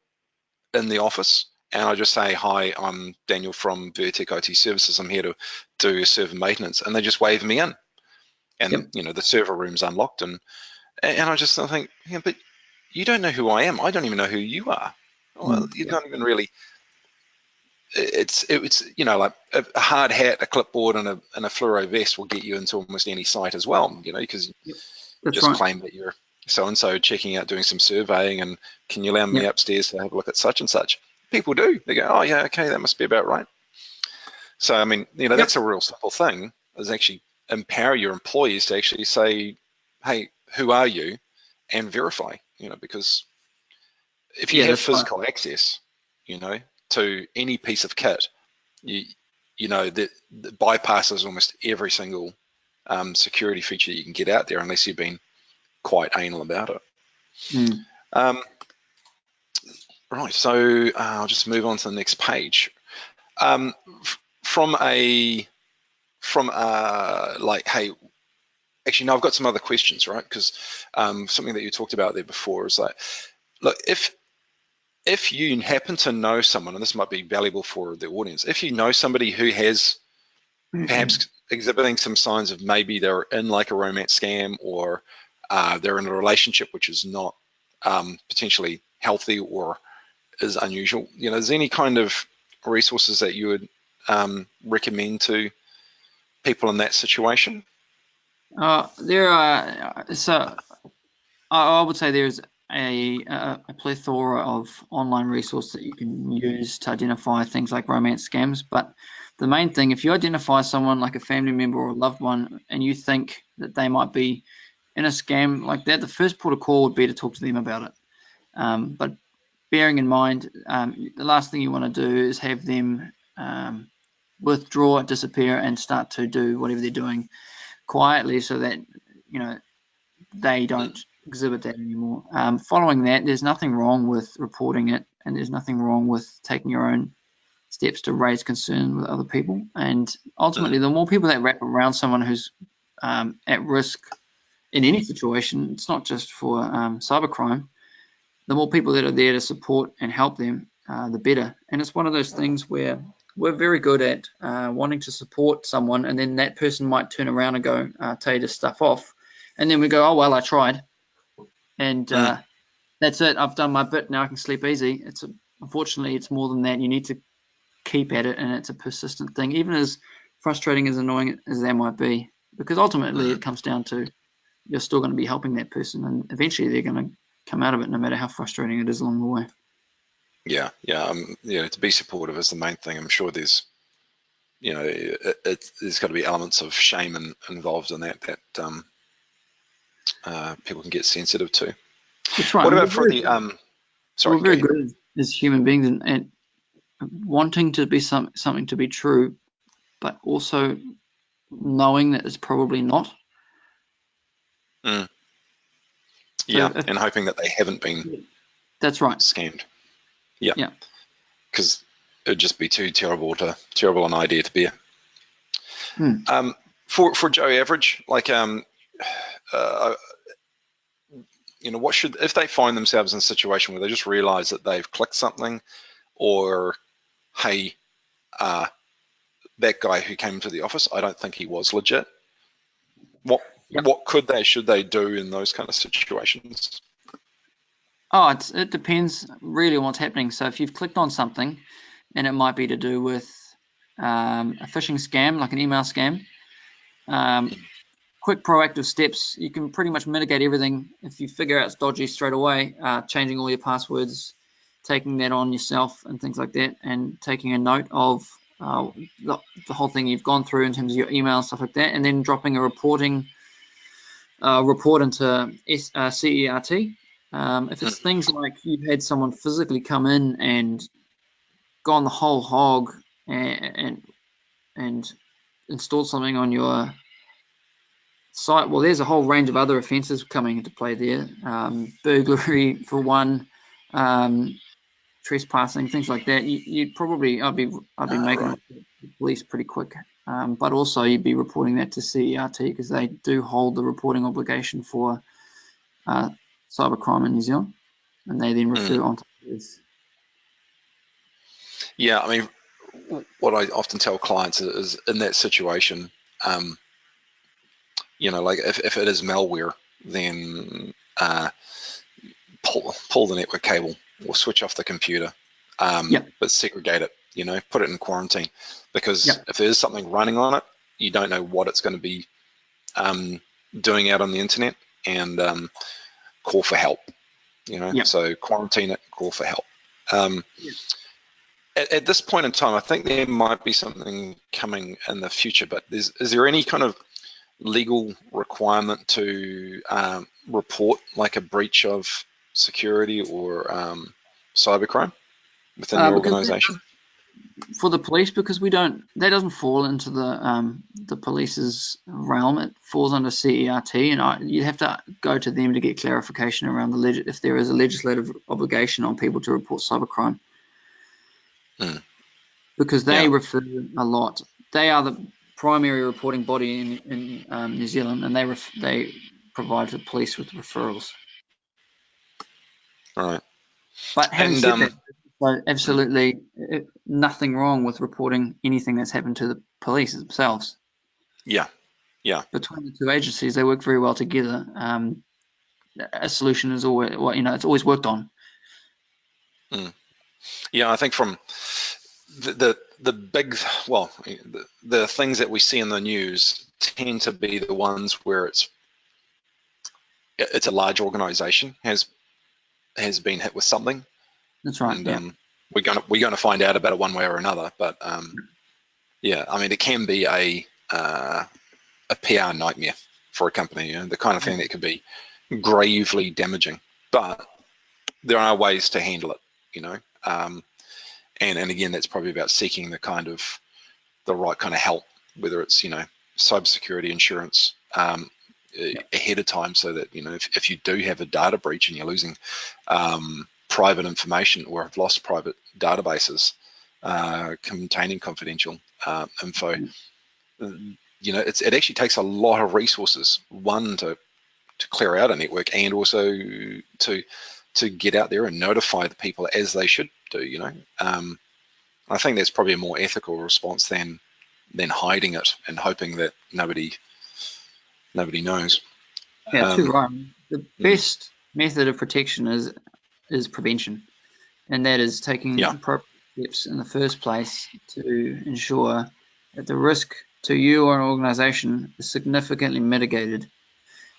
Speaker 1: in the office, and I just say, hi, I'm Daniel from Vertec IT Services. I'm here to do server maintenance, and they just wave me in, and the server room's unlocked, and I just think, yeah, but you don't know who I am. I don't even know who you are. Well, you don't even really. It's like a hard hat, a clipboard, and a fluoro vest will get you into almost any site as well. Because you just claim that you're so and so checking out, doing some surveying, and can you allow me upstairs to have a look at such and such? People do. They go, oh yeah, okay, that must be about right. So I mean, that's a real simple thing. Is actually empower your employees to actually say, hey, who are you, and verify. Because if you have physical access, to any piece of kit, that bypasses almost every single security feature that you can get out there, unless you've been quite anal about it. Right, so I'll just move on to the next page. From like, hey, actually, no, I've got some other questions, right? Because something that you talked about there before is like, look, if you happen to know someone, and this might be valuable for the audience, if you know somebody who has perhaps exhibiting some signs of maybe they're in like a romance scam, or they're in a relationship which is not potentially healthy or is unusual, is there any kind of resources that you would recommend to people in that situation?
Speaker 2: There are, so I would say there's a plethora of online resources that you can use to identify things like romance scams. But the main thing, if you identify someone like a family member or a loved one, and you think that they might be in a scam like that, the first port of call would be to talk to them about it. But bearing in mind, the last thing you want to do is have them withdraw, disappear, and start to do whatever they're doing quietly, so that they don't exhibit that anymore. Following that, there's nothing wrong with reporting it, and there's nothing wrong with taking your own steps to raise concern with other people. And ultimately, the more people that wrap around someone who's at risk in any situation, it's not just for cybercrime, the more people that are there to support and help them, the better. And it's one of those things where we're very good at wanting to support someone, and then that person might turn around and go, tell you to stuff off. And then we go, oh, well, I tried. And that's it. I've done my bit. Now I can sleep easy. Unfortunately, it's more than that. You need to keep at it, and it's a persistent thing, even as frustrating, as annoying as that might be, because ultimately it comes down to you're still going to be helping that person, and eventually they're going to come out of it, no matter how frustrating it is along the way.
Speaker 1: Yeah. To be supportive is the main thing. I'm sure there's, there's got to be elements of shame involved in that people can get sensitive to.
Speaker 2: That's right.
Speaker 1: What about for the sorry?
Speaker 2: We're very good as human beings and wanting to be something to be true, but also knowing that it's probably not.
Speaker 1: And hoping that they haven't been.
Speaker 2: That's right.
Speaker 1: Scammed. Yeah. Because it would just be too terrible an idea to bear. For Joe Average, like what should, if they find themselves in a situation where they just realize that they've clicked something, or hey, that guy who came to the office, I don't think he was legit. What should they do in those kind of situations?
Speaker 2: Oh, it depends really on what's happening. So if you've clicked on something, and it might be to do with a phishing scam, like an email scam, quick proactive steps, you can pretty much mitigate everything if you figure out it's dodgy straight away, changing all your passwords, taking that on yourself and things like that, and taking a note of the whole thing you've gone through in terms of your email and stuff like that, and then dropping a report into CERT. If it's things like you've had someone physically come in and gone the whole hog and installed something on your site, well, there's a whole range of other offences coming into play there. Burglary for one, trespassing, things like that. You'd probably, I'd be making it to the police pretty quick. But also you'd be reporting that to CERT, because they do hold the reporting obligation for cybercrime in New Zealand, and they then refer on to this.
Speaker 1: Yeah, I mean, what I often tell clients is in that situation, like if it is malware, then pull the network cable or switch off the computer,
Speaker 2: Yep.
Speaker 1: but segregate it, put it in quarantine, because
Speaker 2: Yep.
Speaker 1: if there's something running on it, you don't know what it's going to be doing out on the internet, and call for help,
Speaker 2: Yep.
Speaker 1: so quarantine it, call for help.
Speaker 2: Yep.
Speaker 1: At this point in time, I think there might be something coming in the future, but is there any kind of legal requirement to report like a breach of security or cybercrime within your
Speaker 2: Because
Speaker 1: organization?
Speaker 2: for the police, because that doesn't fall into the police's realm. It falls under CERT, and you'd have to go to them to get clarification around if there is a legislative obligation on people to report cybercrime, because they
Speaker 1: Yeah,
Speaker 2: refer a lot. They are the primary reporting body in New Zealand, and they provide the police with referrals.
Speaker 1: right.
Speaker 2: But having
Speaker 1: And
Speaker 2: said that, so
Speaker 1: mm,
Speaker 2: absolutely nothing wrong with reporting anything that's happened to the police themselves.
Speaker 1: yeah, yeah,
Speaker 2: Between the two agencies, they work very well together. A solution is always, it's always worked on.
Speaker 1: yeah. I think from the big, well, the things that we see in the news tend to be the ones where it's a large organization has been hit with something,
Speaker 2: That's right.
Speaker 1: and
Speaker 2: Yeah.
Speaker 1: we're gonna find out about it one way or another. But yeah, I mean, it can be a PR nightmare for a company, the kind of
Speaker 2: Yeah.
Speaker 1: thing that could be gravely damaging. But there are ways to handle it, and again, that's probably about seeking the right kind of help, whether it's cybersecurity insurance ahead of time, so that if you do have a data breach and you're losing private information or have lost private databases containing confidential info, it actually takes a lot of resources, one to clear out a network, and also to get out there and notify the people as they should do. I think that's probably a more ethical response than hiding it and hoping that nobody knows.
Speaker 2: Yeah. Too
Speaker 1: Um,
Speaker 2: right. The
Speaker 1: mm,
Speaker 2: best method of protection is prevention, and that is taking
Speaker 1: yeah,
Speaker 2: appropriate steps in the first place to ensure that the risk to you or an organization is significantly mitigated,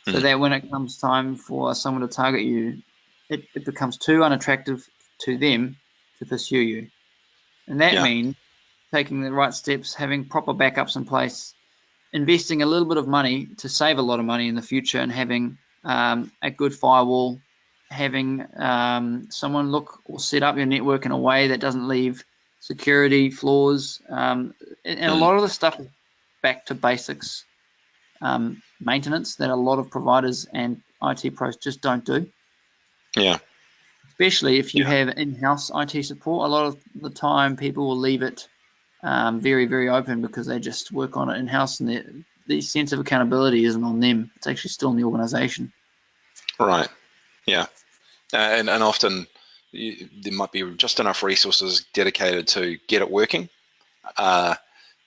Speaker 2: so
Speaker 1: mm,
Speaker 2: that when it comes time for someone to target you, it becomes too unattractive to them to pursue you. And that
Speaker 1: yeah,
Speaker 2: means taking the right steps, having proper backups in place, investing a little bit of money to save a lot of money in the future, and having a good firewall, having someone look or set up your network in a way that doesn't leave security flaws. And a
Speaker 1: mm,
Speaker 2: lot of the stuff is back to basics maintenance that a lot of providers and IT pros just don't do.
Speaker 1: yeah,
Speaker 2: Especially if you
Speaker 1: yeah,
Speaker 2: have in-house IT support, a lot of the time people will leave it very, very open because they just work on it in-house, and the sense of accountability isn't on them. It's actually still in the organization.
Speaker 1: right, yeah, and often there might be just enough resources dedicated to get it working.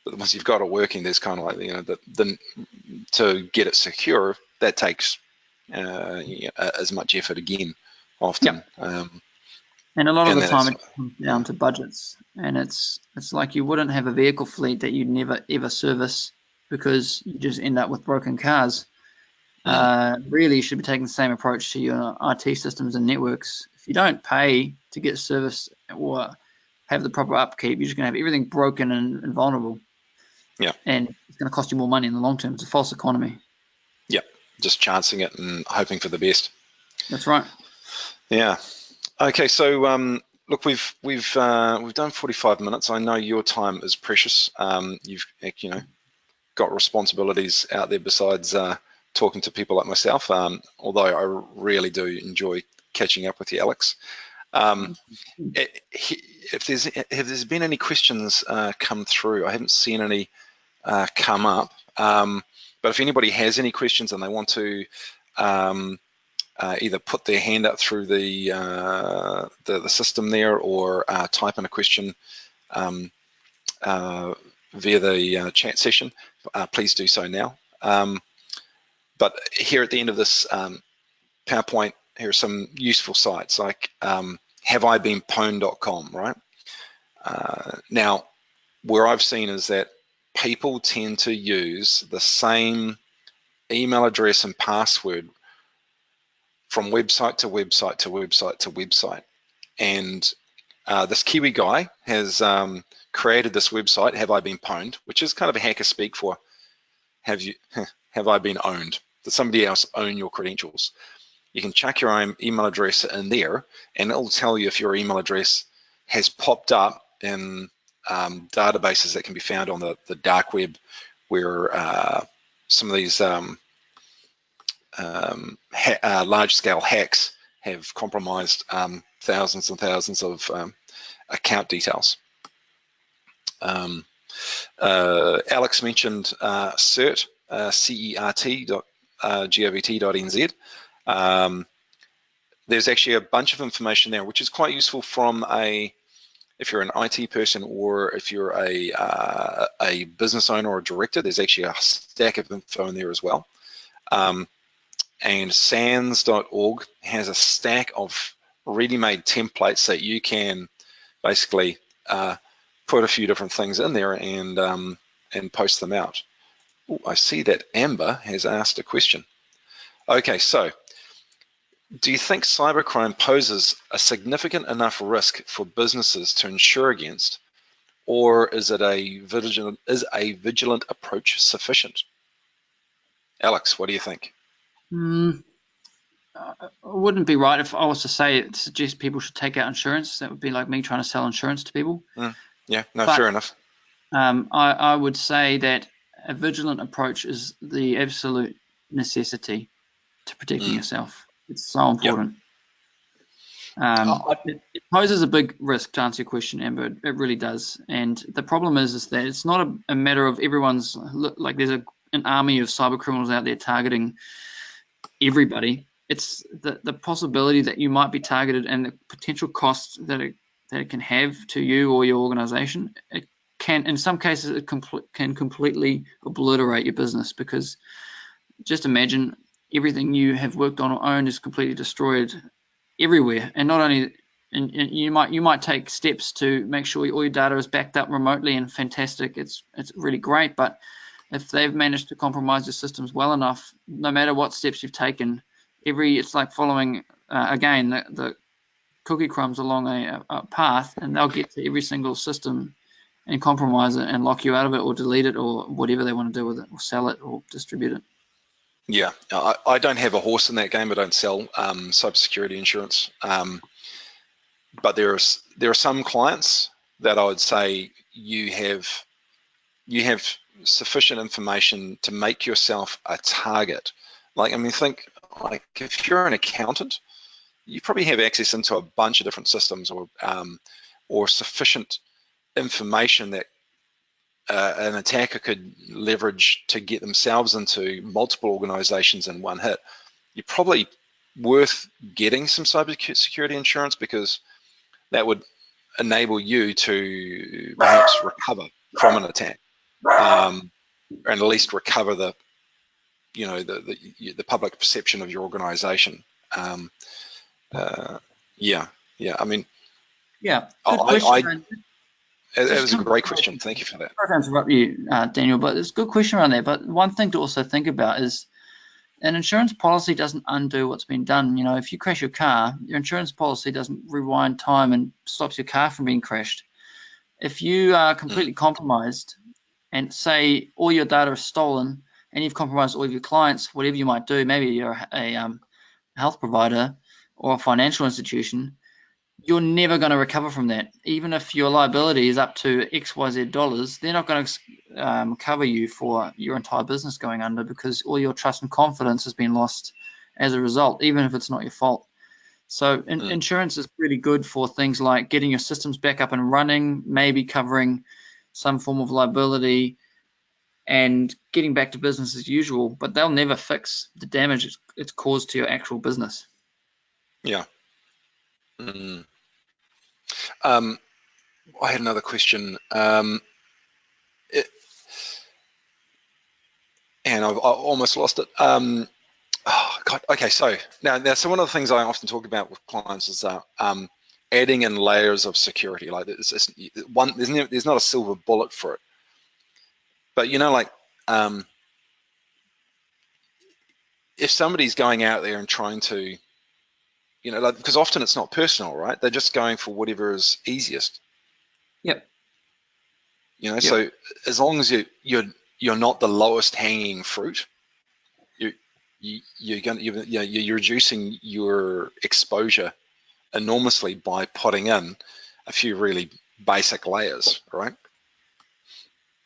Speaker 1: But once you've got it working, there's kind of like to get it secure, that takes as much effort again, often.
Speaker 2: Yep. And a lot of
Speaker 1: And
Speaker 2: the
Speaker 1: then
Speaker 2: time
Speaker 1: it's
Speaker 2: it comes down to budgets. And it's like you wouldn't have a vehicle fleet that you'd never ever service because you just end up with broken cars.
Speaker 1: mm,
Speaker 2: Really, you should be taking the same approach to your IT systems and networks. If you don't pay to get service or have the proper upkeep, you're just going to have everything broken and vulnerable.
Speaker 1: yeah,
Speaker 2: And it's going to cost you more money in the long term. It's a false economy.
Speaker 1: yeah, just chancing it and hoping for the best.
Speaker 2: That's right.
Speaker 1: Yeah. Okay. So look, we've done 45 minutes. I know your time is precious. You've got responsibilities out there besides talking to people like myself. Although I really do enjoy catching up with you, Alex. Um, if there's been any questions come through, I haven't seen any come up. But if anybody has any questions and they want to either put their hand up through the system there, or type in a question via the chat session, please do so now. But here at the end of this PowerPoint, here are some useful sites like haveibeenpwned.com, right? Now, where I've seen is that people tend to use the same email address and password from website to website to website to website. And this Kiwi guy has created this website, Have I Been Pwned, which is kind of a hacker speak for have I been owned? Did somebody else own your credentials? You can chuck your own email address in there, and it'll tell you if your email address has popped up in databases that can be found on the dark web, where some of these large-scale hacks have compromised thousands and thousands of account details. Alex mentioned CERT, CERT.govt.nz. There's actually a bunch of information there, which is quite useful from if you're an IT person or if you're a business owner or a director. There's actually a stack of info in there as well. And sans.org has a stack of ready-made templates that you can basically put a few different things in there and post them out. Ooh, I see that Amber has asked a question. Okay, so do you think cybercrime poses a significant enough risk for businesses to insure against, or is a vigilant approach sufficient? Alex, what do you think?
Speaker 2: It wouldn't be right if I was to suggest people should take out insurance. That would be like me trying to sell insurance to people.
Speaker 1: Yeah, no, but, fair enough.
Speaker 2: I would say that a vigilant approach is the absolute necessity to protecting yourself. It's so important. Yep. It poses a big risk, to answer your question, Amber. It really does. And the problem is that it's not a matter of everyone's, like there's an army of cyber criminals out there targeting everybody. It's the possibility that you might be targeted and the potential costs that it can have to you or your organization. It can, in some cases, it can completely obliterate your business, because just imagine everything you have worked on or owned is completely destroyed everywhere. And not only, and you might take steps to make sure all your data is backed up remotely and fantastic. It's really great, but if they've managed to compromise your systems well enough, no matter what steps you've taken, it's like following again the cookie crumbs along a path, and they'll get to every single system and compromise it and lock you out of it or delete it or whatever they want to do with it, or sell it or distribute it.
Speaker 1: Yeah, I don't have a horse in that game. I don't sell cybersecurity insurance, but there are some clients that I would say you have sufficient information to make yourself a target. Like, I mean, think like if you're an accountant, you probably have access into a bunch of different systems or sufficient information that an attacker could leverage to get themselves into multiple organizations in one hit. You're probably worth getting some cybersecurity insurance, because that would enable you to perhaps recover from an attack, and at least recover the public perception of your organization. Yeah. I mean,
Speaker 2: yeah. Good question.
Speaker 1: It was a great question. Thank you for that.
Speaker 2: Sorry to interrupt you, Daniel, but it's a good question around there. But one thing to also think about is an insurance policy doesn't undo what's been done. You know, if you crash your car, your insurance policy doesn't rewind time and stops your car from being crashed. If you are completely compromised and say all your data is stolen and you've compromised all of your clients, whatever you might do, maybe you're a health provider or a financial institution, you're never going to recover from that. Even if your liability is up to XYZ dollars, they're not going to cover you for your entire business going under, because all your trust and confidence has been lost as a result, even if it's not your fault. So insurance is pretty good for things like getting your systems back up and running, maybe covering some form of liability and getting back to business as usual, but they'll never fix the damage it's caused to your actual business.
Speaker 1: Yeah. I had another question. And I almost lost it. Oh God. Okay, so so one of the things I often talk about with clients is adding in layers of security. Like there's not a silver bullet for it, but like if somebody's going out there and trying to, because often it's not personal, right? They're just going for whatever is easiest.
Speaker 2: Yep. Yep.
Speaker 1: So as long as you're not the lowest hanging fruit, you're reducing your exposure enormously by putting in a few really basic layers, right?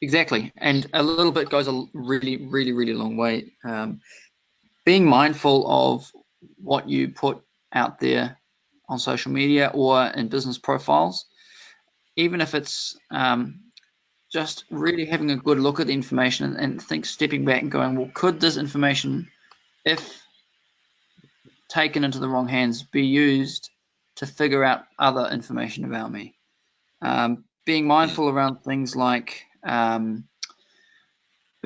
Speaker 2: Exactly, and a little bit goes a really, really, really long way. Being mindful of what you put out there on social media or in business profiles, even if it's just really having a good look at the information and stepping back and going, well, could this information, if taken into the wrong hands, be used to figure out other information about me? Being mindful around things like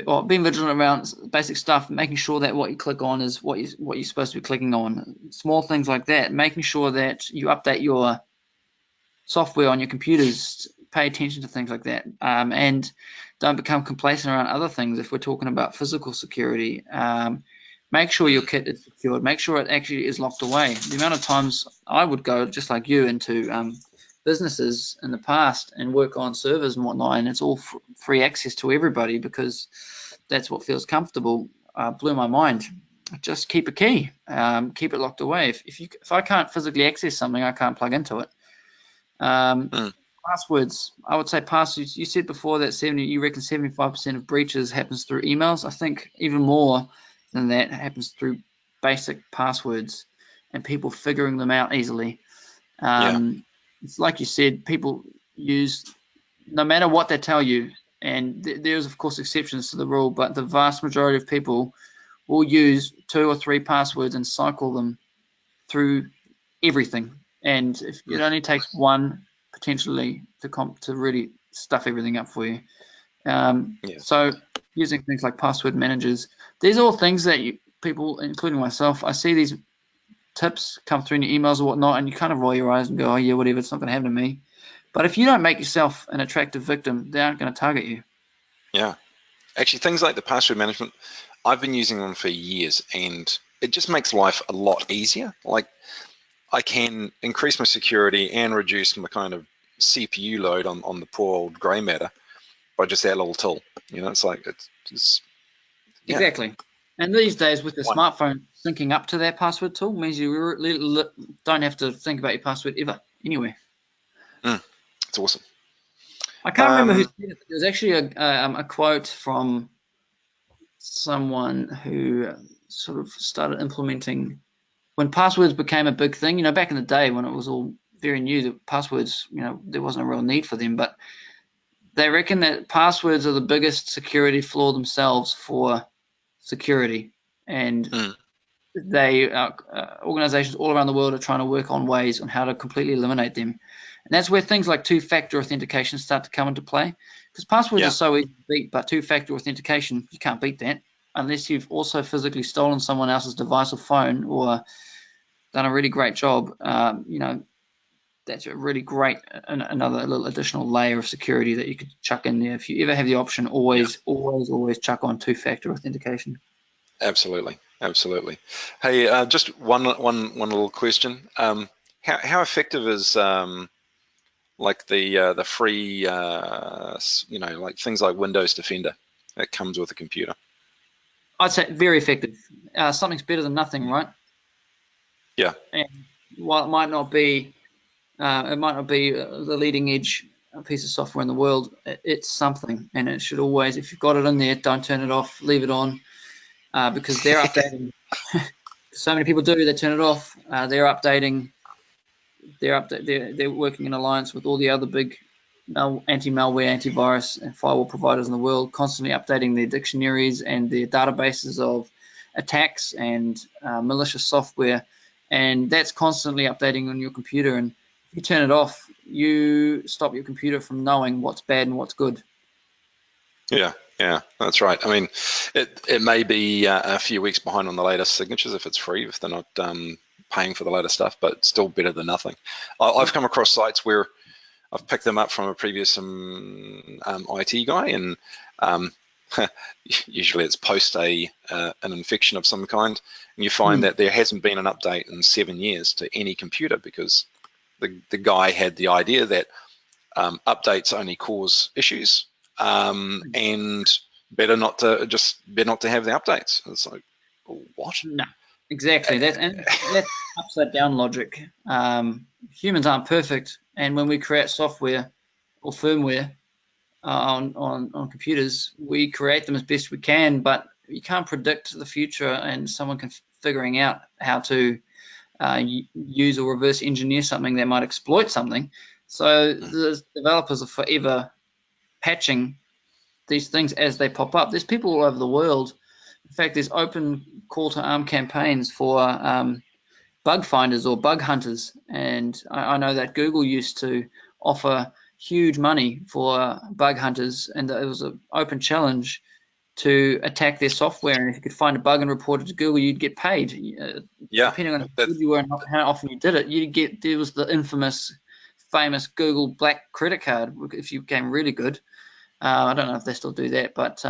Speaker 2: or being vigilant around basic stuff, making sure that what you click on is what you're supposed to be clicking on. Small things like that, making sure that you update your software on your computers, pay attention to things like that, and don't become complacent around other things. If we're talking about physical security, make sure your kit is secured, make sure it actually is locked away. The amount of times I would go, just like you, into businesses in the past and work on servers and whatnot, and it's all free access to everybody because that's what feels comfortable, blew my mind. Just keep a key, keep it locked away. If I can't physically access something, I can't plug into it. Passwords, I would say passwords. You said before that you reckon 75% of breaches happens through emails. I think even more than that happens through basic passwords and people figuring them out easily. It's like you said, people use, no matter what they tell you, and there's of course exceptions to the rule, but the vast majority of people will use 2 or 3 passwords and cycle them through everything. And if it only takes one potentially to really stuff everything up for you. So using things like password managers, these are all things that people, including myself, I see these tips come through in your emails or whatnot, and you kind of roll your eyes and go, oh yeah, whatever, it's not going to happen to me. But if you don't make yourself an attractive victim, they aren't going to target you.
Speaker 1: Yeah. Actually, things like the password management, I've been using them for years, and it just makes life a lot easier. Like, I can increase my security and reduce my kind of CPU load on the poor old grey matter by just that little tool. It's like it's yeah.
Speaker 2: Exactly. And these days, with the smartphone syncing up to that password tool, means you don't have to think about your password ever, anywhere.
Speaker 1: It's awesome.
Speaker 2: I can't remember who said it. There was actually a quote from someone who sort of started implementing when passwords became a big thing. Back in the day when it was all very new, the passwords, there wasn't a real need for them, but they reckon that passwords are the biggest security flaw themselves for security, and organizations all around the world are trying to work on ways on how to completely eliminate them. And that's where things like two-factor authentication start to come into play, because passwords are so easy to beat, but two-factor authentication, you can't beat that unless you've also physically stolen someone else's device or phone or done a really great job. That's a really great, another little additional layer of security that you could chuck in there. If you ever have the option, always chuck on two-factor authentication.
Speaker 1: Absolutely. Hey, just one little question. How effective is like the free like things like Windows Defender that comes with a computer?
Speaker 2: I'd say very effective. Something's better than nothing, right?
Speaker 1: Yeah.
Speaker 2: And while it might not be the leading edge piece of software in the world, it's something, and it should always, if you've got it in there, don't turn it off, leave it on, because they're updating. So many people do. They turn it off. They're updating. They're working in alliance with all the other big anti-malware, antivirus, and firewall providers in the world, constantly updating their dictionaries and their databases of attacks and malicious software, and that's constantly updating on your computer. And if you turn it off, you stop your computer from knowing what's bad and what's good.
Speaker 1: Yeah, that's right. I mean, it may be a few weeks behind on the latest signatures if it's free, if they're not paying for the latest stuff, but it's still better than nothing. I've come across sites where I've picked them up from a previous IT guy, and usually it's post an infection of some kind, and you find that there hasn't been an update in 7 years to any computer because the guy had the idea that updates only cause issues, and better not to have the updates. It's like, what?
Speaker 2: No, exactly. That's upside down logic. Humans aren't perfect, and when we create software or firmware on computers, we create them as best we can, but you can't predict the future, and someone can figuring out how to use or reverse engineer something that might exploit something. So the developers are forever patching these things as they pop up. There's people all over the world. In fact, there's open call to arm campaigns for bug finders or bug hunters, and I know that Google used to offer huge money for bug hunters, and it was an open challenge to attack their software, and if you could find a bug and report it to Google, you'd get paid. Depending on how good you were and how often you did it, there was the famous Google Black credit card if you became really good. I don't know if they still do that, but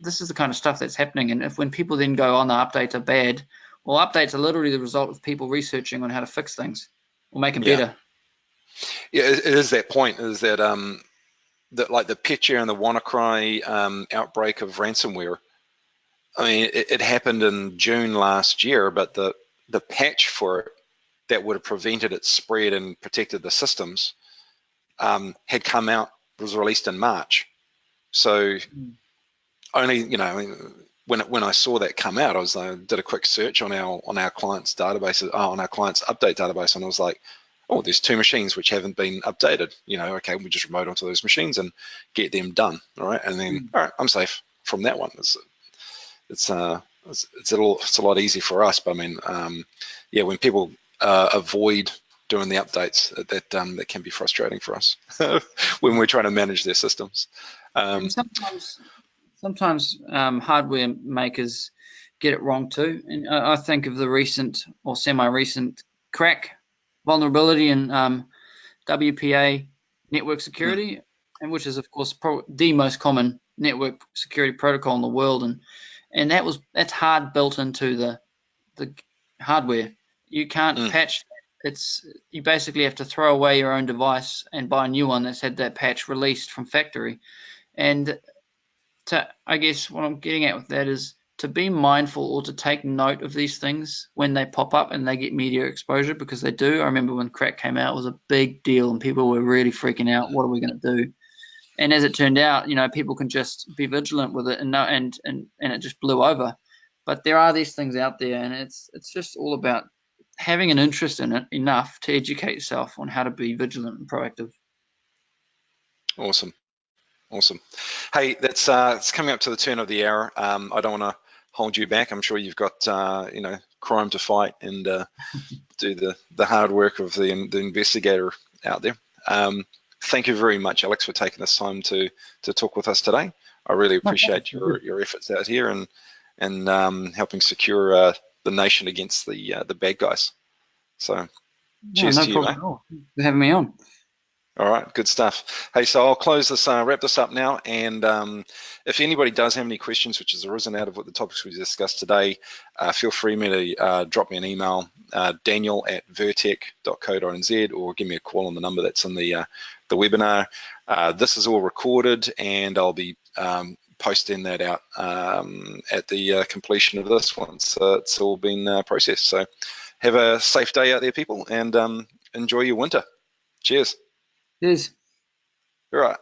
Speaker 2: this is the kind of stuff that's happening. And when people then go on, the updates are bad, well, updates are literally the result of people researching on how to fix things or make them better.
Speaker 1: Yeah, it is that point. Is that that like the Petya and the WannaCry outbreak of ransomware? I mean, it happened in June last year, but the patch for it that would have prevented its spread and protected the systems had come out, was released in March. So only, when I saw that come out, I did a quick search on our client's database, on our client's update database, and I was like, oh, there's 2 machines which haven't been updated. Okay, we just remote onto those machines and get them done. All right, and then all right, I'm safe from that one. It's a lot easier for us, but I mean, when people avoid doing the updates, that can be frustrating for us when we're trying to manage their systems.
Speaker 2: And sometimes hardware makers get it wrong too. And I think of the recent or semi-recent crack vulnerability in WPA network security, and which is of course the most common network security protocol in the world, and that's hard built into the hardware. You can't patch. You basically have to throw away your own device and buy a new one that's had that patch released from factory. And I guess what I'm getting at with that is to be mindful or to take note of these things when they pop up and they get media exposure, because they do. I remember when crack came out, it was a big deal and people were really freaking out. What are we going to do? And as it turned out, people can just be vigilant with it and it just blew over. But there are these things out there, and it's just all about having an interest in it enough to educate yourself on how to be vigilant and proactive.
Speaker 1: Awesome. Hey, that's it's coming up to the turn of the hour. I don't want to hold you back. I'm sure you've got crime to fight and do the hard work of the investigator out there. Thank you very much, Alex, for taking this time to talk with us today. I really appreciate your efforts out here and helping secure the nation against the bad guys. So, cheers to you, mate.
Speaker 2: No problem at all. Thanks for having me on.
Speaker 1: All right, good stuff. Hey, so I'll close this, wrap this up now. And if anybody does have any questions, which has arisen out of what the topics we discussed today, feel free to drop me an email, daniel@vertec.co.nz, or give me a call on the number that's in the webinar. This is all recorded, and I'll be posting that out at the completion of this once it's all been processed. So have a safe day out there, people, and enjoy your winter. Cheers.
Speaker 2: Cheers.
Speaker 1: All right.